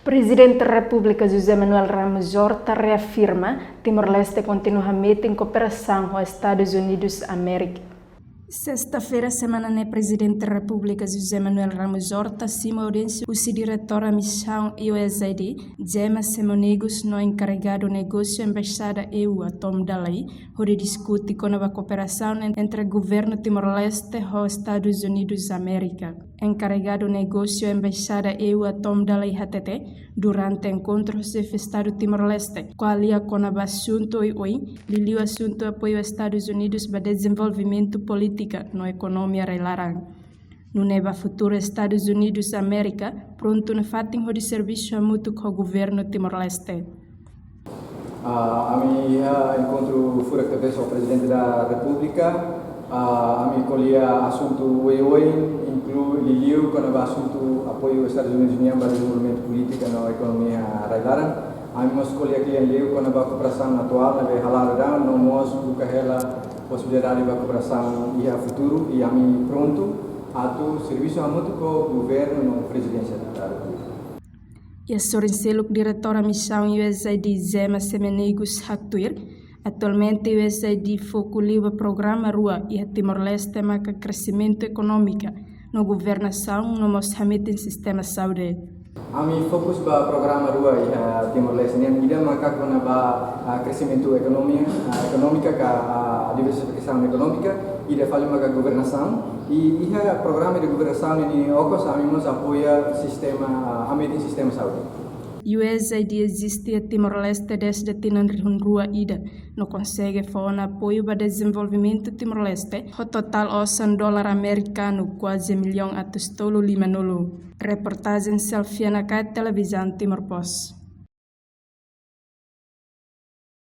Presidente da República José Manuel Ramos Horta reafirma que Timor-Leste continuamente em cooperação com os Estados Unidos da América. Sexta-feira, semana né, Presidente da República José Manuel Ramos Horta, Sima Aurencio, o diretor da missão USAID, Gemma Semonegos, no encarregado do negócio embaixada EU a Tom Dalai, onde discute com a cooperação entre o governo Timor-Leste e os Estados Unidos da América. Encarregado do negócio embaixada EU a Tom Dalai HTT, durante encontro chefe Estado Timor-Leste, qual ia com o assunto hoje, liliu assunto apoio aos Estados Unidos para desenvolvimento político na economia relarang. No neva futuro Estados Unidos da América, pronto no fating de serviço mútuo com o governo Timor-Leste. A mim encontro fora cabeça o Presidente da República, a mim colhia assunto hoje, inclui liliu com o assunto apoio aos Estados Unidos para desenvolvimento político na economia relarang. A mim escolhi aqui liliu com a cooperação atual, na relarang, não mos buka ela possibilidade de cooperação e a futuro e a mim pronto a tu serviço mútuo com o governo no presidência da República. E a Sorencelo, diretor da missão USAID Gemma Semonegos Hatuir, atualmente o USAID focaliza o programa RUA e a Timor-Leste marca crescimento econômico na governação no Moçambique em sistema de saúde. A mim fokus ba programa RUA e a Timor-Leste nem ida marca com a crescimento econômica a diversificação econômica e de falha uma governação e o programa de governação em ocos a mim nos apoia sistema ambiente sistema saúde. USAID existe a Timor-Leste desde Tinan Rua Ida, não consegue fazer apoio para desenvolvimento Timor-Leste, o total $100 americano, quase $1 milhão a tostolo 5 nolo. Reportagem Selfie na Televisão Timor Post.